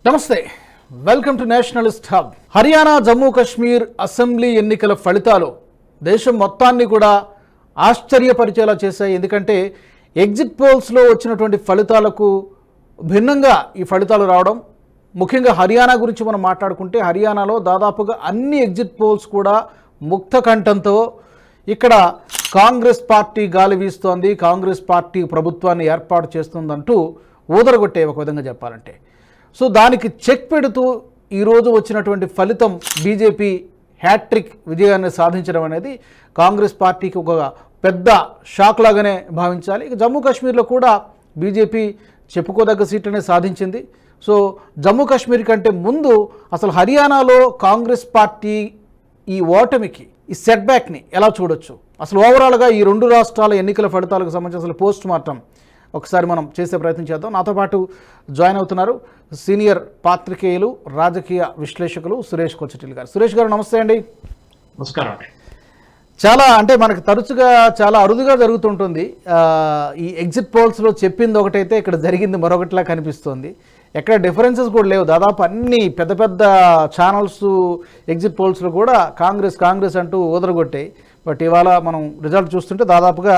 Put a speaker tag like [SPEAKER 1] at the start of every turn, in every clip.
[SPEAKER 1] నమస్తే, welcome to Nationalist hub. Haryana, Jammu Kashmir assembly ఎన్నికల ఫలితాలు దేశం మొత్తాన్ని కూడా ఆశ్చర్యపరిచేలా చేశాయి. ఎందుకంటే ఎగ్జిట్ పోల్స్లో వచ్చినటువంటి ఫలితాలకు భిన్నంగా ఈ ఫలితాలు రావడం. ముఖ్యంగా హర్యానా గురించి మనం మాట్లాడుకుంటే హర్యానాలో దాదాపుగా అన్ని ఎగ్జిట్ పోల్స్ కూడా ముక్త కంఠంతో ఇక్కడ కాంగ్రెస్ పార్టీ గాలి వీస్తోంది, కాంగ్రెస్ పార్టీ ప్రభుత్వాన్ని ఏర్పాటు చేస్తుందంటూ ఊదరగొట్టే ఒక విధంగా చెప్పాలంటే. సో దానికి చెక్ పెడుతూ ఈరోజు వచ్చినటువంటి ఫలితం బీజేపీ హ్యాట్రిక్ విజయాన్ని సాధించడం అనేది కాంగ్రెస్ పార్టీకి ఒక పెద్ద షాక్ లాగానే భావించాలి. ఇక జమ్మూ కాశ్మీర్లో కూడా బీజేపీ చెప్పుకోదగ్గ సీట్లనే సాధించింది. సో జమ్మూ కాశ్మీర్ కంటే ముందు అసలు హర్యానాలో కాంగ్రెస్ పార్టీ ఈ ఓటమికి, ఈ సెట్ బ్యాక్ని ఎలా చూడొచ్చు, అసలు ఓవరాల్గా ఈ రెండు రాష్ట్రాల ఎన్నికల ఫలితాలకు సంబంధించి అసలు పోస్ట్ మార్టం ఒకసారి మనం చేసే ప్రయత్నం చేద్దాం. నాతో పాటు జాయిన్ అవుతున్నారు సీనియర్ పాత్రికేయులు, రాజకీయ విశ్లేషకులు సురేష్ కొచ్చటిల్ గారు. సురేష్ గారు నమస్తే అండి.
[SPEAKER 2] నమస్కారం.
[SPEAKER 1] చాలా అంటే మనకు తరచుగా చాలా అరుదుగా జరుగుతుంటుంది. ఈ ఎగ్జిట్ పోల్స్లో చెప్పింది ఒకటైతే ఇక్కడ జరిగింది మరొకటిలా కనిపిస్తుంది. ఎక్కడ డిఫరెన్సెస్ కూడా లేవు. దాదాపు అన్ని పెద్ద పెద్ద ఛానల్స్ ఎగ్జిట్ పోల్స్లో కూడా కాంగ్రెస్ కాంగ్రెస్ అంటూ ఊదరగొట్టాయి. బట్ ఇవాళ మనం రిజల్ట్ చూస్తుంటే దాదాపుగా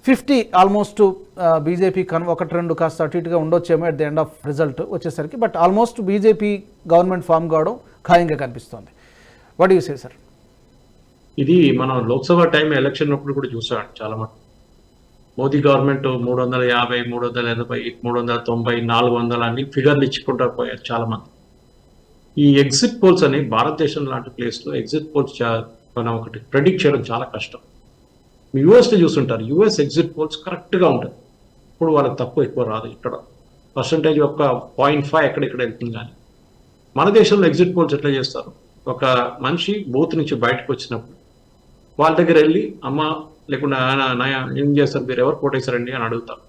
[SPEAKER 1] 50 ఆల్మోస్ట్ బీజేపీ ఒకటి రెండు కాస్త అటు ఇటుగా ఉండొచ్చేమో at the end of result వచ్చేసరికి. But almost BJP government form కావడం ఖాయంగా కనిపిస్తోంది. What you say sir?
[SPEAKER 2] ఇది మనం లోక్సభ టైం ఎలక్షన్ అప్పుడు కూడా చూసాం. చాలా మంది మోదీ గవర్నమెంట్ 350, 380, 390, 400 అన్ని ఫిగర్లు ఇచ్చుకుంటూ పోయారు చాలా మంది. ఈ ఎగ్జిట్ పోల్స్ అని భారతదేశం లాంటి ప్లేస్లో ఎగ్జిట్ పోల్స్ మనం ఒకటి ప్రెడిక్ట్ చేయడం చాలా కష్టం. యూఎస్లో చూస్తుంటారు, యూఎస్ ఎగ్జిట్ పోల్స్ కరెక్ట్గా ఉంటుంది. ఇప్పుడు వాళ్ళకి తక్కువ ఎక్కువ రాదు. ఇక్కడ పర్సంటేజ్ ఒక 0.5 ఎక్కడెక్కడ వెళ్తుంది. కానీ మన దేశంలో ఎగ్జిట్ పోల్స్ ఎట్లా చేస్తారు? ఒక మనిషి బూత్ నుంచి బయటకు వచ్చినప్పుడు వాళ్ళ దగ్గర వెళ్ళి అమ్మ లేకుండా ఏం చేస్తారు, మీరు ఎవరు కోటేశారండి అని అడుగుతారు.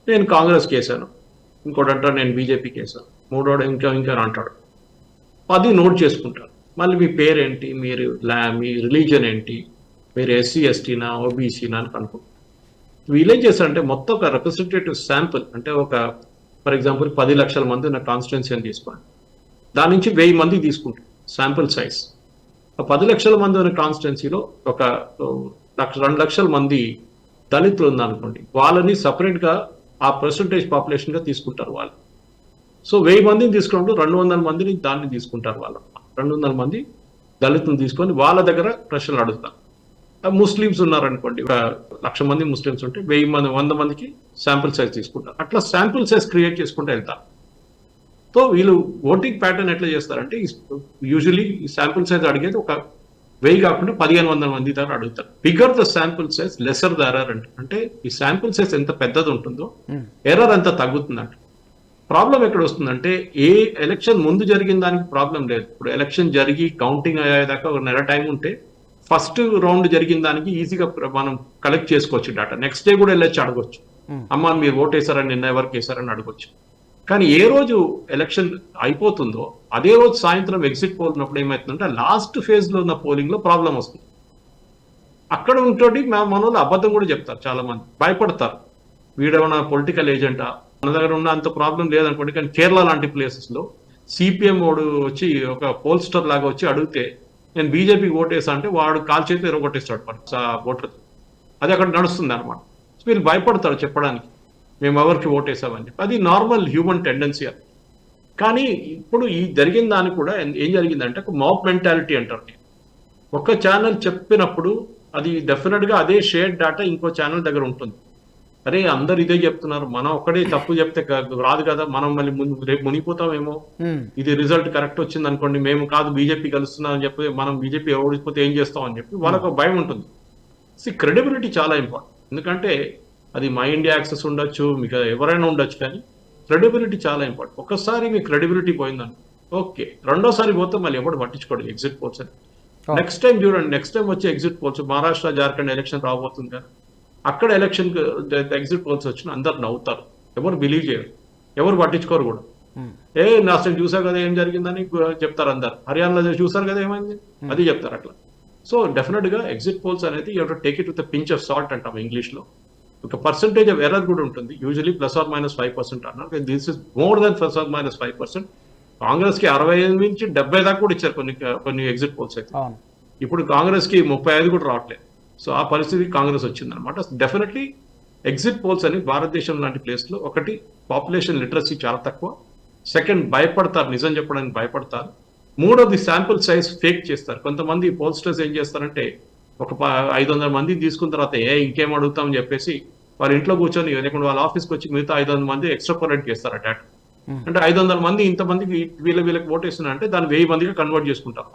[SPEAKER 2] నేను కాంగ్రెస్కి వేసాను, ఇంకోటి అంటారు నేను బీజేపీకి వేసాను, మూడోడు ఇంకా అంటాడు. 10 నోట్ చేసుకుంటారు. మళ్ళీ మీ పేరేంటి, మీ రిలీజన్ ఏంటి, మీరు ఎస్సీ ఎస్టీనా ఓబీసీనా అని కనుక్కుంటారు. వీళ్ళేం చేస్తారంటే మొత్తం ఒక రిప్రజెంటేటివ్ శాంపుల్, అంటే ఒక ఫర్ ఎగ్జాంపుల్ 10 లక్షల మంది ఉన్న కాన్స్టిట్యున్సీ అని తీసుకోండి. దాని నుంచి 1000 మంది తీసుకుంటారు శాంపుల్ సైజ్. 10 లక్షల మంది ఉన్న కాన్స్టిట్యున్సీలో ఒక 2 లక్షల మంది దళితులు ఉందనుకోండి, వాళ్ళని సపరేట్గా ఆ పర్సంటేజ్ పాపులేషన్గా తీసుకుంటారు వాళ్ళు. సో 1000 మందిని తీసుకున్నప్పుడు 200 మందిని దాన్ని తీసుకుంటారు వాళ్ళు. 200 మంది దళితులను తీసుకొని వాళ్ళ దగ్గర ప్రశ్నలు అడుగుతారు. ముస్లిమ్స్ ఉన్నారనుకోండి, 1,00,000 మంది ముస్లిమ్స్ ఉంటే 1000 మంది 100 మందికి శాంపుల్ సైజ్ తీసుకుంటారు. అట్లా శాంపుల్ సైజ్ క్రియేట్ చేసుకుంటూ వెళ్తారు. సో వీళ్ళు ఓటింగ్ ప్యాటర్న్ ఎట్లా చేస్తారంటే యూజువలీ ఈ శాంపుల్ సైజ్ అడిగేది ఒక 1000 కాకుండా 1500 మంది దాకా అడుగుతారు. Bigger the sample size lesser the error అంటే ఈ శాంపుల్ సైజ్ ఎంత పెద్దది ఉంటుందో ఎర్రర్ అంత తగ్గుతుందంట. ప్రాబ్లం ఎక్కడ వస్తుందంటే ఏ ఎలక్షన్ ముందు జరిగిన దానికి ప్రాబ్లం లేదు. ఇప్పుడు ఎలక్షన్ జరిగి కౌంటింగ్ అయ్యేదాకా ఒక నెల టైం ఉంటే ఫస్ట్ రౌండ్ జరిగిన దానికి ఈజీగా మనం కలెక్ట్ చేసుకోవచ్చు డేటా. నెక్స్ట్ డే కూడా వెళ్ళొచ్చి అడగొచ్చు, అమ్మ మీరు ఓట్ వేసారని నిన్న ఎవరికి వేసారని అడగొచ్చు. కానీ ఏ రోజు ఎలక్షన్ అయిపోతుందో అదే రోజు సాయంత్రం ఎగ్జిట్ పోల్ ఉన్నప్పుడు ఏమవుతుందంటే లాస్ట్ ఫేజ్ లో ఉన్న పోలింగ్ లో ప్రాబ్లం వస్తుంది. అక్కడ ఉంటోటి మన వాళ్ళు అబద్ధం కూడా చెప్తారు. చాలా మంది భయపడతారు, వీడేమన్నా పొలిటికల్ ఏజెంటా, మన దగ్గర ఉన్న అంత ప్రాబ్లం లేదనుకోండి. కానీ కేరళ లాంటి ప్లేసెస్ లో సిపిఎం వాడు వచ్చి ఒక పోల్స్టర్ లాగా వచ్చి అడిగితే నేను బీజేపీకి ఓటేసా అంటే వాడు కాల్ చేతి ఎరగొట్టేస్తాడు ఓటర్. అది అక్కడ నడుస్తుంది అనమాట. వీళ్ళు భయపడతారు చెప్పడానికి మేము ఎవరికి ఓటేసామని. అది నార్మల్ హ్యూమన్ టెండెన్సీ అది. కానీ ఇప్పుడు ఈ జరిగిన దానికి కూడా ఏం జరిగిందంటే ఒక మాప్ మెంటాలిటీ అంటారు. ఒక ఛానల్ చెప్పినప్పుడు అది డెఫినెట్గా అదే షేర్ డేటా ఇంకో ఛానల్ దగ్గర ఉంటుంది. అరే అందరు ఇదే చెప్తున్నారు, మనం ఒక్కడే తప్పు చెప్తే రాదు కదా, మనం మళ్ళీ రేపు మునిగిపోతామేమో, ఇది రిజల్ట్ కరెక్ట్ వచ్చింది అనుకోండి, మేము కాదు బీజేపీ కలుస్తున్నాం అని చెప్పి మనం బీజేపీ ఓడిపోతే ఏం చేస్తాం అని చెప్పి వాళ్ళకు భయం ఉంటుంది. క్రెడిబిలిటీ చాలా ఇంపార్టెంట్. ఎందుకంటే అది మై ఇండియా యాక్సెస్ ఉండొచ్చు, మీకు ఎవరైనా ఉండొచ్చు, కానీ క్రెడిబిలిటీ చాలా ఇంపార్టెంట్. ఒక్కసారి మీ క్రెడిబిలిటీ పోయిందని ఓకే, రెండోసారి పోతే మళ్ళీ ఎవరు పట్టించుకోండి ఎగ్జిట్ పోల్స్ అని. నెక్స్ట్ టైం చూడండి, నెక్స్ట్ టైం వచ్చే exit polls Maharashtra Jharkhand election రాబోతుంది కదా, అక్కడ ఎలక్షన్ ఎగ్జిట్ పోల్స్ వచ్చిన అందరు నవ్వుతారు, ఎవరు బిలీవ్ చేయరు, ఎవరు పట్టించుకోరు కూడా. నేను చూసా కదా ఏం జరిగిందని చెప్తారు అందరు. హర్యానాలో చూసారు కదా ఏమైంది అది చెప్తారు అట్లా. సో డెఫినెట్ గా ఎగ్జిట్ పోల్స్ అనేది you have to take it with pinch of salt అంటాం ఇంగ్లీష్ లో. ఒక పర్సంటేజ్ ఆఫ్ ఎర్రర్ కూడా ఉంటుంది. యూజువలీ +or -5% అన్నారు. This is more than +or -5%. కాంగ్రెస్కి 65 నుంచి 70 దాకా కూడా ఇచ్చారు కొన్ని కొన్ని ఎగ్జిట్ పోల్స్ అయితే.
[SPEAKER 1] అవును.
[SPEAKER 2] ఇప్పుడు కాంగ్రెస్కి 35 కూడా రావట్లేదు. సో ఆ పరిస్థితి కాంగ్రెస్ వచ్చిందనమాట. డెఫినెట్లీ ఎగ్జిట్ పోల్స్ అని భారతదేశం లాంటి ప్లేస్లో ఒకటి పాపులేషన్ లిటరసీ చాలా తక్కువ, సెకండ్ భయపడతారు, నిజం చెప్పడానికి భయపడతారు, మూడోది శాంపుల్ సైజ్ ఫేక్ చేస్తారు. కొంతమంది పోల్స్టర్స్ ఏం చేస్తారంటే ఒక 500 మందిని తీసుకున్న తర్వాత ఇంకేం అడుగుతామని చెప్పేసి వాళ్ళ ఇంట్లో కూర్చొని లేకుండా వాళ్ళ ఆఫీస్కి వచ్చి మిగతా 500 మంది ఎక్స్ట్రాపోలేట్ చేస్తారు డేటా. అంటే 500 మంది ఇంతమందికి వీళ్ళకి ఓటేస్తున్నా అంటే దాన్ని 1000 మందికి కన్వర్ట్ చేసుకుంటాం.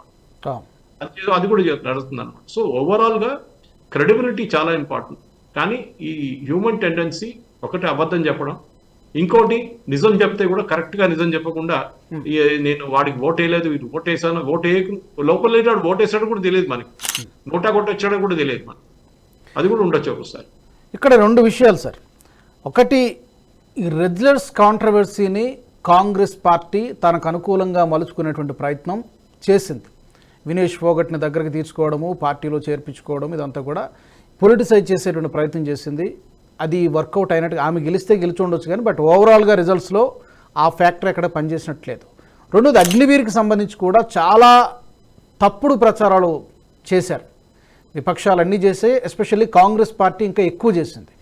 [SPEAKER 2] అది కూడా నడుస్తుంది అనమాట. సో ఓవరాల్ గా క్రెడిబిలిటీ చాలా ఇంపార్టెంట్. కానీ ఈ హ్యూమన్ టెండెన్సీ ఒకటి అబద్ధం చెప్పడం, ఇంకోటి నిజం చెప్తే కూడా కరెక్ట్ గా నిజం చెప్పకుండా నేను వాడికి ఓట్ వేయలేదు, వీడు ఓట్ వేసాను, ఓట్ వేయ లోపల వాడు ఓట్ వేసాడు కూడా తెలియదు మనకి, నోటా కొట్టొచ్చాడో కూడా తెలియదు మనకి. అది కూడా ఉండొచ్చు ఒకసారి.
[SPEAKER 1] ఇక్కడ రెండు విషయాలు సార్. ఒకటి, ఈ రెగ్యులర్స్ కాంట్రవర్సీని కాంగ్రెస్ పార్టీ తనకు అనుకూలంగా మలుచుకునేటువంటి ప్రయత్నం చేసింది. వినేష్ ఫోగట్ని దగ్గరికి తీసుకోవడము, పార్టీలో చేర్పించుకోవడం, ఇదంతా కూడా పొలిటిసైజ్ చేసేటువంటి ప్రయత్నం చేసింది. అది వర్కౌట్ అయినట్టుగా ఆమె గెలిస్తే గెలిచి ఉండొచ్చు కానీ బట్ ఓవరాల్గా రిజల్ట్స్లో ఆ ఫ్యాక్టర్ ఎక్కడ పనిచేసినట్లేదు. రెండోది, అగ్నివీర్కి సంబంధించి కూడా చాలా తప్పుడు ప్రచారాలు చేశారు. విపక్షాలన్నీ చేసే, ఎస్పెషల్లీ కాంగ్రెస్ పార్టీ ఇంకా ఎక్కువ చేసింది.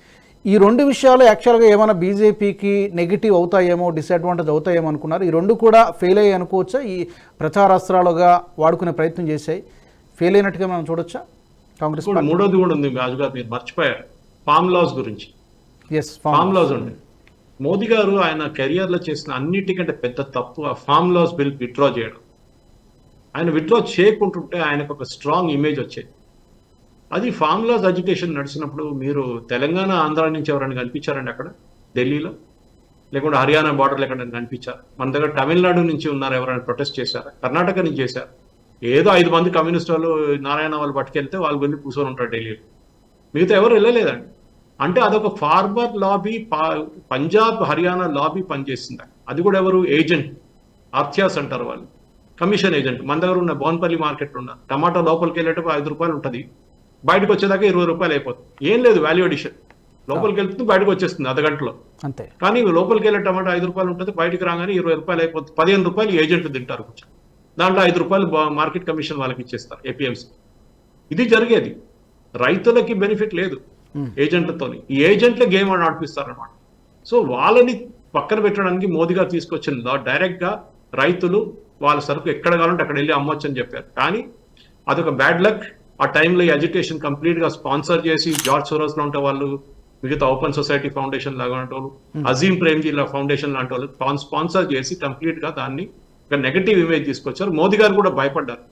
[SPEAKER 1] ఈ రెండు విషయాలు యాక్చువల్గా ఏమైనా బీజేపీకి నెగిటివ్ అవుతాయేమో, డిసడ్వాంటేజ్ అవుతాయేమో అనుకున్నారు. ఈ రెండు కూడా ఫెయిల్ అయ్యి అనుకోవచ్చా? ఈ ప్రచారాస్త్రాలుగా వాడుకునే ప్రయత్నం చేశాయి, ఫెయిల్ అయినట్టుగా మనం చూడొచ్చా కాంగ్రెస్?
[SPEAKER 2] మూడోది కూడా ఉంది రాజుగారు, మీరు మర్చిపోయారు ఫామ్ లాస్ గురించి. ఫామ్ లాస్ ఉంది. మోదీ గారు ఆయన కెరియర్ లో చేసిన అన్నిటికంటే పెద్ద తప్పు ఆ ఫామ్ లాస్ బిల్ విత్డ్రా చేయడం. ఆయన విత్డ్రా చేయకుంటుంటే ఆయనకు ఒక స్ట్రాంగ్ ఇమేజ్ వచ్చేది. అది ఫామ్ లాస్ అజిటేషన్ నడిచినప్పుడు మీరు తెలంగాణ, ఆంధ్ర నుంచి ఎవరైనా కనిపించారండి అక్కడ ఢిల్లీలో, లేకుంటే హర్యానా బార్డర్లో ఎక్కడైనా కనిపించారు? మన దగ్గర తమిళనాడు నుంచి ఉన్నారు, ఎవరైనా ప్రొటెస్ట్ చేశారా? కర్ణాటక నుంచి చేశారు. ఏదో 5 మంది కమ్యూనిస్ట్ వాళ్ళు నారాయణ వాళ్ళు పట్టుకెళ్తే వాళ్ళు వెళ్ళి కూర్చొని ఉంటారు ఢిల్లీలో, మిగతా ఎవరు వెళ్ళలేదండి. అంటే అదొక farmer lobby, Punjab Haryana lobby పనిచేస్తుంది. అది కూడా ఎవరు? ఏజెంట్, ఆర్థ్యాస్ అంటారు వాళ్ళు, కమిషన్ ఏజెంట్. మన దగ్గర ఉన్న బోన్పల్లి మార్కెట్లో ఉన్న టమాటా లోపలికి వెళ్ళేటప్పుడు 5 రూపాయలు ఉంటుంది, బయటకు వచ్చేదాకా 20 రూపాయలు అయిపోతుంది. ఏం లేదు వాల్యూ అడిషన్, లోపలికి వెళ్తుంది బయటకు వచ్చేస్తుంది అర్ధగంటలో. అంతే. కానీ లోపలికి వెళ్ళే టమాటా 5 రూపాయలు ఉంటుంది, బయటకు రాగానే 20 రూపాయలు అయిపోతుంది. 15 రూపాయలు ఏజెంట్ తింటారు కొంచెం, దాంట్లో 5 రూపాయలు మార్కెట్ కమిషన్ వాళ్ళకి ఇచ్చేస్తారు, ఏపీఎంసీ. ఇది జరిగేది. రైతులకి బెనిఫిట్ లేదు ఏజెంట్లతో. ఈ ఏజెంట్లే గేమ్ అని నడిపిస్తారు అనమాట. సో వాళ్ళని పక్కన పెట్టడానికి మోదీ గారు తీసుకొచ్చిన డైరెక్ట్ గా రైతులు వాళ్ళ సరుకు ఎక్కడ కావాలంటే అక్కడ వెళ్ళి అమ్మొచ్చు అని చెప్పారు. కానీ అదొక బ్యాడ్ లక్. ఆ టైంలో ఈ ఎడ్యుకేషన్ కంప్లీట్ గా స్పాన్సర్ చేసి జార్జ్ సోరోస్ లో ఉంటే వాళ్ళు, మిగతా ఓపెన్ సొసైటీ ఫౌండేషన్ లాగా ఉంటే వాళ్ళు, అజీం ప్రేమ్జీ ఫౌండేషన్ లాంటి వాళ్ళు స్పాన్సర్ చేసి కంప్లీట్ గా దాన్ని ఒక నెగటివ్ ఇమేజ్ తీసుకొచ్చారు. మోదీ గారు కూడా భయపడ్డారు.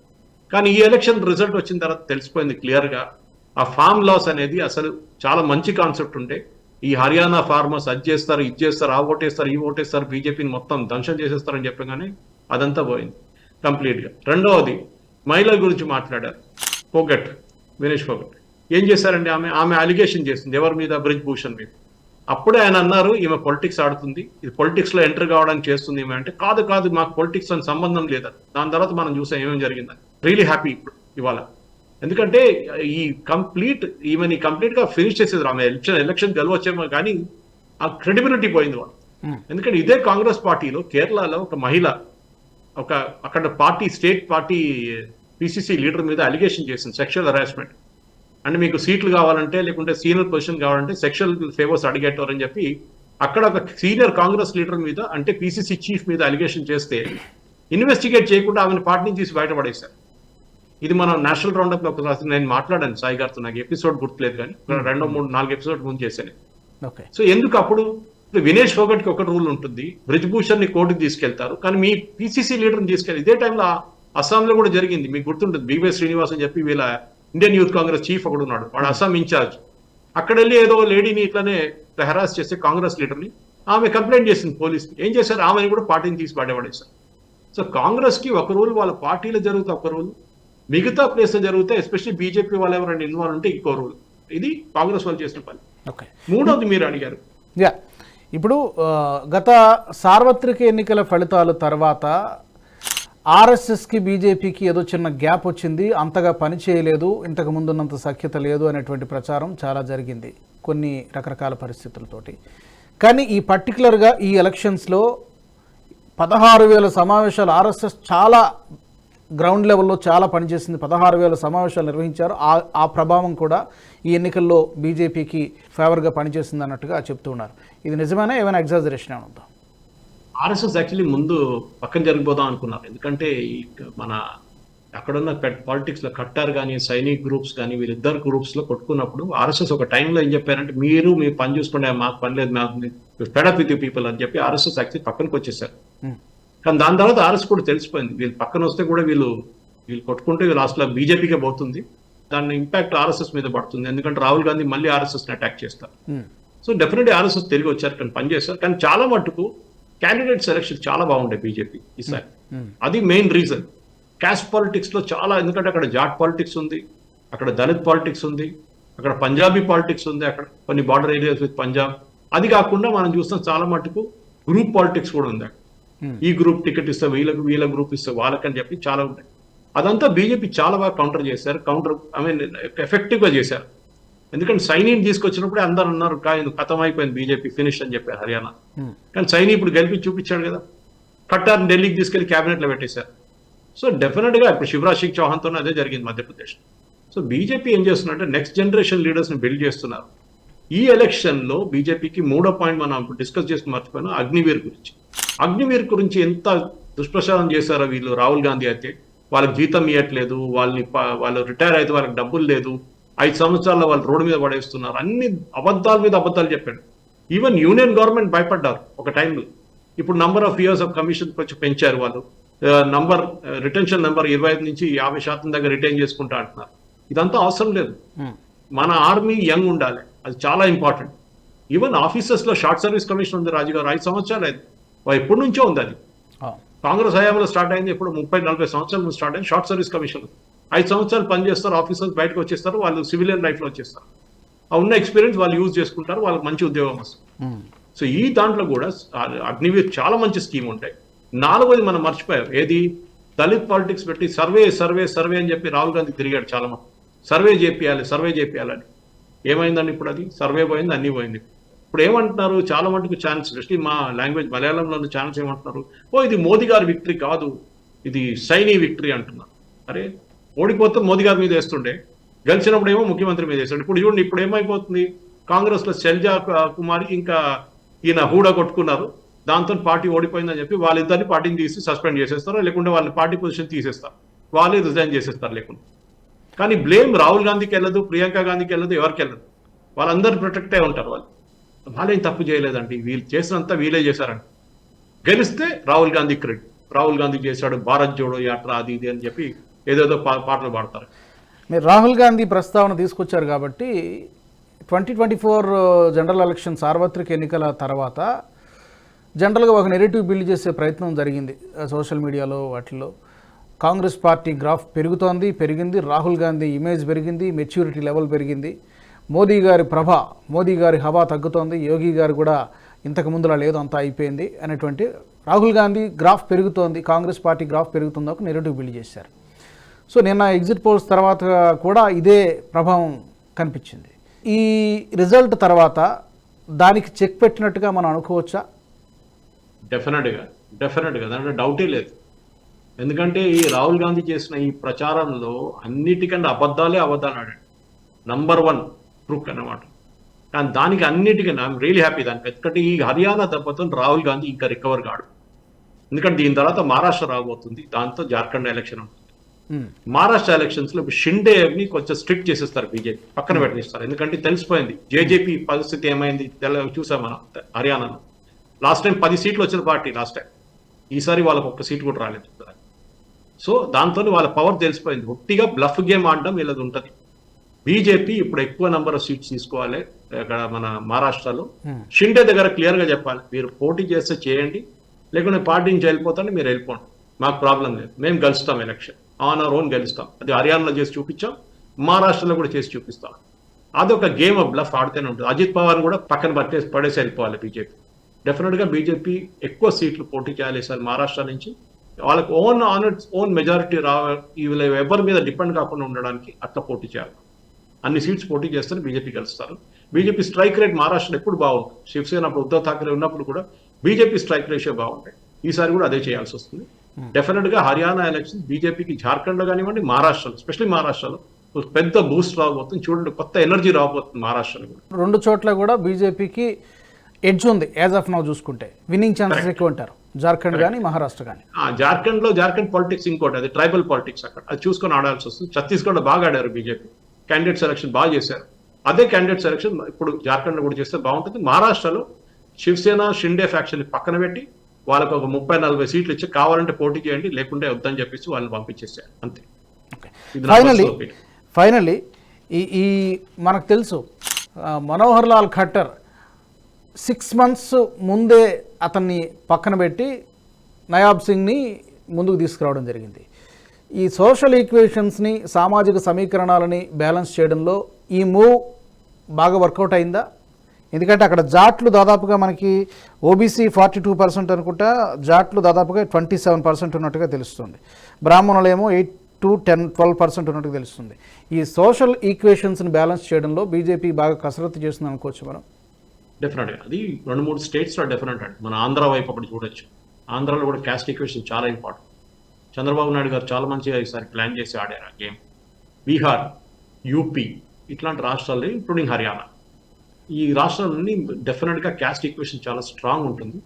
[SPEAKER 2] కానీ ఈ ఎలక్షన్ రిజల్ట్ వచ్చిన తర్వాత తెలిసిపోయింది క్లియర్ గా, ఆ ఫామ్ లాస్ అనేది అసలు చాలా మంచి కాన్సెప్ట్ ఉంటే ఈ హర్యానా ఫార్మర్స్ అది చేస్తారు, ఇది చేస్తారు, ఆ ఓటేస్తారు, ఈ ఓటేస్తారు, బీజేపీని మొత్తం ధ్వంసం చేసేస్తారని చెప్పగానే అదంతా పోయింది కంప్లీట్ గా. రెండవది, మహిళల గురించి మాట్లాడారు. ఫోగట్, వినేష్ ఫోగట్ ఏం చేశారండి? ఆమె అలిగేషన్ చేసింది ఎవరి మీద? బ్రిజ్ భూషణ్ మీద. అప్పుడే ఆయన అన్నారు ఈమె పొలిటిక్స్ ఆడుతుంది, ఇది పొలిటిక్స్ లో ఎంటర్ కావడానికి చేస్తుంది ఈమె అంటే. కాదు మాకు పొలిటిక్స్ అని సంబంధం లేదని. దాని తర్వాత మనం చూసాం ఏమేమి జరిగిందని. రియలీ హ్యాపీ ఇప్పుడు ఇవాళ. ఎందుకంటే ఈ ఈమెని కంప్లీట్ గా ఫినిష్ చేసేది. ఆమె ఎలక్షన్ గెలవచ్చేమో కానీ ఆ క్రెడిబిలిటీ పోయింది వాళ్ళు. ఎందుకంటే ఇదే కాంగ్రెస్ పార్టీలో కేరళలో ఒక మహిళ అక్కడ party, state party PCC leader మీద అలిగేషన్ చేసింది సెక్షువల్ హెరాస్మెంట్. అంటే మీకు సీట్లు కావాలంటే, లేకుంటే సీనియర్ పొజిషన్ కావాలంటే సెక్షువల్ ఫేవర్స్ అడిగేటారని చెప్పి అక్కడ ఒక సీనియర్ కాంగ్రెస్ లీడర్ మీద, అంటే పిసిసి చీఫ్ మీద అలిగేషన్ చేస్తే ఇన్వెస్టిగేట్ చేయకుండా ఆమెను పార్టీ నుంచి తీసి బయటపడేశారు. ఇది మనం నేషనల్ రౌండప్ లో ఒకసారి నేను మాట్లాడాను సాయి గారితో, నాకు ఎపిసోడ్ గుర్తులేదు కానీ 2, 3, 4 ఎపిసోడ్ ముందు చేశాను. సో ఎందుకు అప్పుడు వినేష్ ఫోగట్ కి ఒక రూల్ ఉంటుంది, బ్రిజ్భూషణ్ ని కోర్టుకి తీసుకెళ్తారు, కానీ మీ పిసిసి లీడర్ని తీసుకెళ్ళి. ఇదే టైంలో అస్సాంలో కూడా జరిగింది, మీకు గుర్తుంటుంది. బివై శ్రీనివాస్ అని చెప్పి వీళ్ళ ఇండియన్ యూత్ కాంగ్రెస్ చీఫ్ ఒకడు ఉన్నాడు, వాడు అస్సాం ఇన్ఛార్జ్. అక్కడ వెళ్ళి ఏదో లేడీని ఇట్లానే హెరాస్ చేస్తే కాంగ్రెస్ లీడర్ని, ఆమె కంప్లైంట్ చేసింది పోలీస్కి. ఏం చేశారు? ఆమెను కూడా పార్టీని తీసి పడేవాడేశారు. సో కాంగ్రెస్ కి ఒక రూల్, వాళ్ళ పార్టీలో జరుగుతే ఒక రూల్, మిగతా ప్లేస్ లో జరిగితే ఎస్పెషల్లీ బీజేపీ వాళ్ళు ఎవరైనా ఇన్వాల్వ్ ఉంటే ఇంకో రూల్. ఇది కాంగ్రెస్ వాళ్ళు చేసిన పని. మూడోది మీరు అడిగారు.
[SPEAKER 1] ఇప్పుడు గత సార్వత్రిక ఎన్నికల ఫలితాల తర్వాత ఆర్ఎస్ఎస్కి బీజేపీకి ఏదో చిన్న గ్యాప్ వచ్చింది, అంతగా పని చేయలేదు, ఇంతకు ముందున్నంత సఖ్యత లేదు అనేటువంటి ప్రచారం చాలా జరిగింది కొన్ని రకరకాల పరిస్థితులతోటి. కానీ ఈ పర్టికులర్గా ఈ ఎలక్షన్స్లో 16,000 సమావేశాలు ఆర్ఎస్ఎస్ చాలా గ్రౌండ్ లెవెల్లో చాలా పనిచేసింది. 16,000 సమావేశాలు నిర్వహించారు. ఆ ప్రభావం కూడా ఈ ఎన్నికల్లో బీజేపీకి ఫేవర్గా పనిచేసింది అన్నట్టుగా చెప్తూ ఉన్నారు. ఇది నిజమేనా, ఏమైనా ఎగ్జాజరేషన్ ఏమైనా ఉందా?
[SPEAKER 2] ఆర్ఎస్ఎస్ యాక్చువల్లీ ముందు పక్కన జరిగిపోదాం అనుకున్నారు. ఎందుకంటే మన అక్కడున్న పాలిటిక్స్లో కట్టార్ కానీ సైనిక్ గ్రూప్స్ కానీ వీళ్ళిద్దరు గ్రూప్స్లో కొట్టుకున్నప్పుడు ఆర్ఎస్ఎస్ ఒక టైంలో ఏం చెప్పారంటే మీరు మీ పని చూసుకుంటే మాకు పని లేదు, మాకు ఫెడప్ విత్ పీపుల్ అని చెప్పి ఆర్ఎస్ఎస్ యాక్చువల్లీ పక్కనకి వచ్చేసారు. కానీ దాని తర్వాత ఆర్ఎస్ కూడా తెలిసిపోయింది వీళ్ళు పక్కన వస్తే కూడా వీళ్ళు కొట్టుకుంటే లాస్ట్లో బీజేపీకే పోతుంది, దాని ఇంపాక్ట్ ఆర్ఎస్ఎస్ మీద పడుతుంది. ఎందుకంటే రాహుల్ గాంధీ మళ్ళీ ఆర్ఎస్ఎస్ని అటాక్ చేస్తారు. సో డెఫినెట్లీ ఆర్ఎస్ఎస్ తిరిగి వచ్చారు, కానీ పనిచేస్తారు. కానీ చాలా మటుకు క్యాండిడేట్ సెలక్షన్ చాలా బాగుండే బీజేపీ ఈసారి. అది మెయిన్ రీజన్. క్యాస్ట్ పాలిటిక్స్ లో చాలా, ఎందుకంటే అక్కడ జాట్ పాలిటిక్స్ ఉంది, అక్కడ దళిత్ పాలిటిక్స్ ఉంది, అక్కడ పంజాబీ పాలిటిక్స్ ఉంది, అక్కడ కొన్ని బార్డర్ ఏరియాస్ విత్ పంజాబ్. అది కాకుండా మనం చూస్తాం చాలా మటుకు గ్రూప్ పాలిటిక్స్ కూడా ఉంది. ఈ గ్రూప్ టికెట్ ఇస్తే వీళ్ళకు, వీళ్ళ గ్రూప్ ఇస్తే వాళ్ళకని చెప్పి చాలా ఉన్నాయి. అదంతా బీజేపీ చాలా బాగా కౌంటర్ చేశారు. ఎఫెక్టివ్ గా చేశారు. ఎందుకంటే సైనిని తీసుకొచ్చినప్పుడే అందరు అన్నారు ఖతం అయిపోయింది బీజేపీ, ఫినిష్ అని చెప్పారు హర్యానా. కానీ సైని ఇప్పుడు గెలిపి చూపించాడు కదా, కట్టార్ ఢిల్లీకి తీసుకెళ్లి క్యాబినెట్ లో పెట్టేశారు. సో డెఫినెట్ గా ఇప్పుడు శివరాజ్ సింగ్ చౌహాన్తో అదే జరిగింది మధ్యప్రదేశ్. సో బీజేపీ ఏం చేస్తున్నారంటే నెక్స్ట్ జనరేషన్ లీడర్స్ ని బిల్డ్ చేస్తున్నారు. ఈ ఎలక్షన్ లో బీజేపీకి 3వ పాయింట్ మనం డిస్కస్ చేసి మర్చిపోయినా అగ్నివీర్ గురించి. అగ్నివీర్ గురించి ఎంత దుష్ప్రచారం చేశారో వీళ్ళు. రాహుల్ గాంధీ అయితే వాళ్ళకి జీతం ఇవ్వట్లేదు, వాళ్ళు రిటైర్ అయితే వాళ్ళకి డబ్బులు లేదు, 5 సంవత్సరాల్లో వాళ్ళు రోడ్డు మీద పడేస్తున్నారు, అన్ని అబద్ధాల మీద అబద్ధాలు చెప్పాడు. ఈవెన్ యూనియన్ గవర్నమెంట్ భయపడ్డారు ఒక టైంలో. ఇప్పుడు number of years of commission కొంచెం పెంచారు వాళ్ళు. రిటెన్షన్ నెంబర్ 25 నుంచి 50% దాకా రిటైన్ చేసుకుంటా అంటున్నారు. ఇదంతా అవసరం లేదు. మన ఆర్మీ యంగ్ ఉండాలి, అది చాలా ఇంపార్టెంట్. ఈవెన్ ఆఫీసర్స్ లో షార్ట్ సర్వీస్ కమిషన్ ఉంది రాజు గారు, 5 సంవత్సరాలు అయింది, ఎప్పటి నుంచో ఉంది. అది కాంగ్రెస్ హయాంలో స్టార్ట్ అయింది, ఇప్పుడు 30-40 సంవత్సరాల నుంచి స్టార్ట్ అయింది షార్ట్ సర్వీస్ కమిషన్. 5 సంవత్సరాలు పనిచేస్తారు ఆఫీసర్స్, బయటకు వచ్చేస్తారు, వాళ్ళు సివిలియన్ లైఫ్ లో వచ్చేస్తారు. ఆ ఉన్న ఎక్స్పీరియన్స్ వాళ్ళు యూజ్ చేసుకుంటారు, వాళ్ళకి మంచి ఉద్యోగం వస్తుంది. సో ఈ దాంట్లో కూడా అగ్నివీర్ చాలా మంచి స్కీమ్ ఉంటాయి. 4వది మనం మర్చిపోయాం, ఏది దళిత్ పాలిటిక్స్ పెట్టి సర్వే అని చెప్పి రాహుల్ గాంధీ తిరిగాడు చాలా మంది. సర్వే చేపియాలని. ఏమైందండి ఇప్పుడు? అది సర్వే పోయింది, అన్ని పోయింది. ఇప్పుడు ఏమంటున్నారు చాలా మటుకు ఛానల్స్, ఎస్పెషల్లీ మా లాంగ్వేజ్ మలయాళంలో ఛానల్స్ ఏమంటున్నారు, ఇది మోదీ గారి విక్టరీ కాదు, ఇది సైని విక్టరీ అంటున్నారు. అరే ఓడిపోతే మోదీ గారి మీద వేస్తుండే, గెలిచినప్పుడు ఏమో ముఖ్యమంత్రి మీద వేస్తుండే. ఇప్పుడు చూడండి ఇప్పుడు ఏమైపోతుంది, కాంగ్రెస్ లో శైలజా కుమారి ఇంకా ఈయన హూడా కొట్టుకున్నారు, దాంతో పార్టీ ఓడిపోయిందని చెప్పి వాళ్ళిద్దరిని పార్టీని తీసి సస్పెండ్ చేసేస్తారు, లేకుంటే వాళ్ళ పార్టీ పొజిషన్ తీసేస్తారు, వాళ్ళే రిజైన్ చేసేస్తారు లేకుండా. కానీ బ్లేమ్ రాహుల్ గాంధీకి వెళ్ళదు, ప్రియాంక గాంధీకి వెళ్ళదు, ఎవరికి వెళ్ళదు, వాళ్ళందరూ ప్రొటెక్ట్ అయి ఉంటారు. వాళ్ళేం తప్పు చేయలేదండి, వీళ్ళు చేసినంత వీళ్ళే చేశారండి. గెలిస్తే రాహుల్ గాంధీ క్రెడిట్, రాహుల్ గాంధీ చేశాడు, భారత్ జోడో యాత్ర అది ఇది అని చెప్పి ఏదేదో పాటలు పాడతారు.
[SPEAKER 1] మీరు రాహుల్ గాంధీ ప్రస్తావన తీసుకొచ్చారు కాబట్టి 2024 జనరల్ ఎలక్షన్ సార్వత్రిక ఎన్నికల తర్వాత జనరల్గా ఒక నెరేటివ్ బిల్డ్ చేసే ప్రయత్నం జరిగింది సోషల్ మీడియాలో వాటిల్లో. కాంగ్రెస్ పార్టీ గ్రాఫ్ పెరిగింది, రాహుల్ గాంధీ ఇమేజ్ పెరిగింది, మెచ్యూరిటీ లెవెల్ పెరిగింది, మోదీ గారి మోదీ గారి హవా తగ్గుతోంది, యోగి గారు కూడా ఇంతకు ముందులా లేదు, అంతా అయిపోయింది అనేటువంటి రాహుల్ గాంధీ గ్రాఫ్ పెరుగుతోంది, కాంగ్రెస్ పార్టీ గ్రాఫ్ పెరుగుతుందో ఒక నెరేటివ్ బిల్డ్ చేశారు. సో నిన్న ఎగ్జిట్ పోల్స్ తర్వాత కూడా ఇదే ప్రభావం కనిపించింది. ఈ రిజల్ట్ తర్వాత దానికి చెక్ పెట్టినట్టుగా మనం అనుకోవచ్చా?
[SPEAKER 2] డెఫినెట్గా దాంట్లో డౌటే లేదు. ఎందుకంటే ఈ రాహుల్ గాంధీ చేసిన ఈ ప్రచారంలో అన్నిటికంటే అబద్ధాలు ఆడాడు. నంబర్ 1 ట్రూక్ అన్నమాట. కానీ దానికి అన్నిటికన్నా ఐఎమ్ రియలీ హ్యాపీ దానికి. ఎందుకంటే ఈ హర్యానా దెబ్బతో రాహుల్ గాంధీ ఇంకా రికవర్ కాడు. ఎందుకంటే దీని తర్వాత మహారాష్ట్ర రాబోతుంది, దాంతో జార్ఖండ్ ఎలక్షన్ ఉంటుంది. మహారాష్ట్ర ఎలక్షన్స్ లో షిండేని కొంచెం స్ట్రిక్ట్ చేసేస్తారు బీజేపీ, పక్కన పెట్టిస్తారు. ఎందుకంటే తెలిసిపోయింది జేజేపీ పరిస్థితి ఏమైంది చూసాం మనం హర్యానాలో. లాస్ట్ టైం 10 సీట్లు వచ్చిన పార్టీ లాస్ట్ టైం, ఈసారి వాళ్ళకి 1 సీట్ కూడా రాలేదు. సో దాంతో వాళ్ళ పవర్ తెలిసిపోయింది. ఒట్టిగా బ్లఫ్ గేమ్ ఆడడం వీళ్ళది ఉంటుంది. బీజేపీ ఇప్పుడు ఎక్కువ నెంబర్ ఆఫ్ సీట్స్ తీసుకోవాలి అక్కడ మన మహారాష్ట్రలో. షిండే దగ్గర క్లియర్ గా చెప్పాలి, మీరు పోటీ చేస్తే చేయండి, లేకుంటే పార్టీ నుంచి వెళ్ళిపోతాను, మీరు వెళ్ళిపోండి, మాకు ప్రాబ్లం లేదు, మేము గెలుస్తాం, ఎలక్షన్ ఆన్ అవర్ ఓన్ గెలుస్తాం. అది హర్యానాలో చేసి చూపించాం, మహారాష్ట్రలో కూడా చేసి చూపిస్తాం. అదొక గేమ్ ఆఫ్ బ్లఫ్ ఆడితేనే ఉంటుంది. అజిత్ పవార్ కూడా పక్కన పడేసి వెళ్ళిపోవాలి బీజేపీ. డెఫినెట్ గా బీజేపీ ఎక్కువ సీట్లు పోటీ చేయాలి సార్ మహారాష్ట్ర నుంచి. వాళ్ళకి ఓన్ మెజారిటీ వీళ్ళ ఎవరి మీద డిపెండ్ కాకుండా ఉండడానికి అట్లా పోటీ చేయాలి. అన్ని సీట్స్ పోటీ చేస్తే బీజేపీ గెలుస్తారు. బీజేపీ స్ట్రైక్ రేట్ మహారాష్ట్రలో ఎప్పుడు బాగుంటుంది. శివసేన అప్పుడు ఉద్ధవ్ ఠాకరే ఉన్నప్పుడు కూడా బీజేపీ స్ట్రైక్ రేషియో బాగుంటాయి. ఈసారి కూడా అదే చేయాల్సి వస్తుంది. డెఫినెట్ గా హర్యానా ఎలక్షన్ బీజేపీకి జార్ఖండ్ లో కానివ్వండి, మహారాష్ట్రలో, ఎస్పెషల్లీ మహారాష్ట్రలో ఒక పెద్ద బూస్ట్ రాబోతుంది. చూడండి, కొత్త ఎనర్జీ రాబోతుంది మహారాష్ట్రలో కూడా.
[SPEAKER 1] 2 చోట్ల కూడా బీజేపీకి ఎడ్జ్ ఉంది యాజ్ ఆఫ్ నౌ చూసుకుంటే. విన్నింగ్ ఛాన్సెస్ ఎక్కువ అంటారు, జార్ఖండ్ కానీ మహారాష్ట్ర కానీ.
[SPEAKER 2] జార్ఖండ్ పాలిటిక్స్ ఇంకోటి, అది ట్రైబల్ పాలిటిక్స్, అక్కడ అది చూసుకొని ఆడాల్సి వస్తుంది. ఛత్తీస్గఢ్ బాగా ఆడారు బీజేపీ, క్యాండిడేట్ సెలక్షన్ బాగా చేశారు. అదే క్యాండిడేట్ సెలక్షన్ ఇప్పుడు జార్ఖండ్ లో కూడా చేస్తే బాగుంటుంది. మహారాష్ట్రలో శివసేన షిండే ఫ్యాక్షన్ పక్కన పెట్టి వాళ్ళకు ఒక 30-40 సీట్లు ఇచ్చి కావాలంటే పోటీ చేయండి, లేకుంటే వద్దని చెప్పేసి వాళ్ళని పంపించేసారు అంతే.
[SPEAKER 1] ఫైనల్లీ ఈ మనకు తెలుసు మనోహర్ లాల్ ఖట్టర్ 6 months ముందే అతన్ని పక్కన పెట్టి నయాబ్ సింగ్ని ముందుకు తీసుకురావడం జరిగింది. ఈ సోషల్ ఈక్వేషన్స్ని, సామాజిక సమీకరణాలని బ్యాలెన్స్ చేయడంలో ఈ మూవ్ బాగా వర్కౌట్ అయిందా? ఎందుకంటే అక్కడ జాట్లు దాదాపుగా మనకి ఓబీసీ 42% అనుకుంటా, జాట్లు దాదాపుగా 27% ఉన్నట్టుగా తెలుస్తుంది. బ్రాహ్మణులేమో 8 to 10-12% ఉన్నట్టుగా తెలుస్తుంది. ఈ సోషల్ ఈక్వేషన్స్ని బ్యాలెన్స్ చేయడంలో బీజేపీ బాగా కసరత్తు చేస్తుంది అనుకోవచ్చు మనం.
[SPEAKER 2] డెఫినెట్గా అది 2-3 స్టేట్స్లో డెఫినెట్ అండి. మన ఆంధ్ర వైపు అప్పుడు చూడొచ్చు. ఆంధ్రాలో కూడా క్యాస్ట్ ఈక్వేషన్ చాలా ఇంపార్టెంట్. చంద్రబాబు నాయుడు గారు చాలా మంచిగా ఈసారి ప్లాన్ చేసి ఆడారు ఆ గేమ్. బీహార్, యూపీ ఇట్లాంటి రాష్ట్రాలు, ఇంక్లూడింగ్ హర్యానా, ఈ రాష్ట్రాలన్నీ డెఫినెట్గా క్యాస్ట్ ఈక్వేషన్ చాలా స్ట్రాంగ్ ఉంటుంది.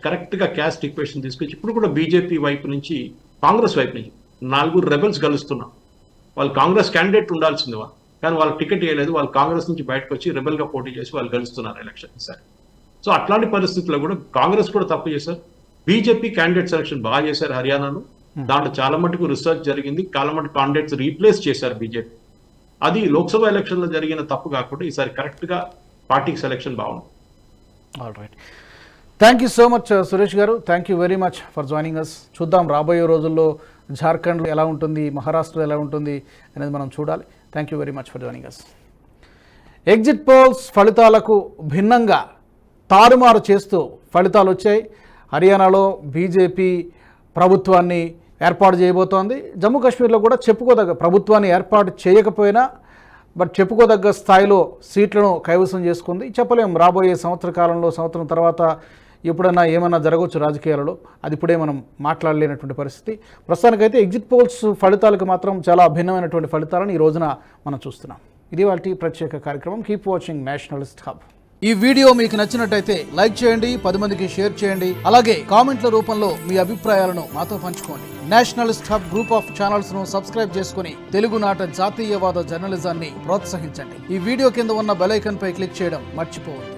[SPEAKER 2] కరెక్ట్గా క్యాస్ట్ ఈక్వేషన్ తీసుకొచ్చి ఇప్పుడు కూడా బీజేపీ వైపు నుంచి, కాంగ్రెస్ వైపు నుంచి 4 రెబెల్స్ గెలుస్తున్నారు. వాళ్ళు కాంగ్రెస్ క్యాండిడేట్ ఉండాల్సింది వాళ్ళు, కానీ వాళ్ళకి టికెట్ ఇవ్వలేదు. వాళ్ళు కాంగ్రెస్ నుంచి బయటకు వచ్చి రెబెల్గా పోటీ చేసి వాళ్ళు గెలుస్తున్నారు ఎలక్షన్ ఈసారి. సో అట్లాంటి పరిస్థితుల్లో కూడా కాంగ్రెస్ కూడా తప్పు చేశారు. బీజేపీ క్యాండిడేట్ సెలక్షన్ బాగా చేశారు హర్యానాలో. దాంట్లో చాలా మటుకు రీసెర్చ్ జరిగింది, చాలా మటుకు క్యాండిడేట్స్ రీప్లేస్ చేశారు బీజేపీ. అది లోక్సభ ఎలక్షన్లో జరిగిన తప్పు కాకుండా ఈసారి కరెక్ట్గా పార్టీకి సెలక్షన్ బాగుంది.
[SPEAKER 1] All right, thank you so much Suresh గారు. Thank you very much for joining us. చూద్దాం రాబోయే రోజుల్లో జార్ఖండ్లో ఎలా ఉంటుంది, మహారాష్ట్రలో ఎలా ఉంటుంది అనేది మనం చూడాలి. Thank you very much for joining us. Exit polls ఫలితాలకు భిన్నంగా తారుమారు చేస్తూ ఫలితాలు వచ్చాయి. హర్యానాలో బీజేపీ ప్రభుత్వాన్ని ఏర్పాటు చేయబోతోంది. జమ్మూ కాశ్మీర్లో కూడా చెప్పుకోదగ్గ ప్రభుత్వాన్ని ఏర్పాటు చేయకపోయినా బట్ చెప్పుకోదగ్గ స్థాయిలో సీట్లను కైవసం చేసుకుంది. చెప్పలేం రాబోయే సంవత్సర కాలంలో, సంవత్సరం తర్వాత ఎప్పుడైనా ఏమైనా జరగవచ్చు రాజకీయాలలో, అది ఇప్పుడే మనం మాట్లాడలేనటువంటి పరిస్థితి. ప్రస్తుతానికైతే ఎగ్జిట్ పోల్స్ ఫలితాలకు మాత్రం చాలా భిన్నమైనటువంటి ఫలితాలను ఈ రోజున మనం చూస్తున్నాం. ఇది వాటి ప్రత్యేక కార్యక్రమం. Keep watching Nationalist hub. ఈ వీడియో మీకు నచ్చినట్టయితే లైక్ చేయండి, 10 మందికి షేర్ చేయండి. అలాగే కామెంట్ల రూపంలో మీ అభిప్రాయాలను మాతో పంచుకోండి. Nationalist hub group of channels ను సబ్స్క్రైబ్ చేసుకుని తెలుగునాట జాతీయవాద జర్నలిజాన్ని ప్రోత్సహించండి. ఈ వీడియో కింద ఉన్న బెల్ ఐకాన్ పై క్లిక్ చేయడం మర్చిపోవద్దు.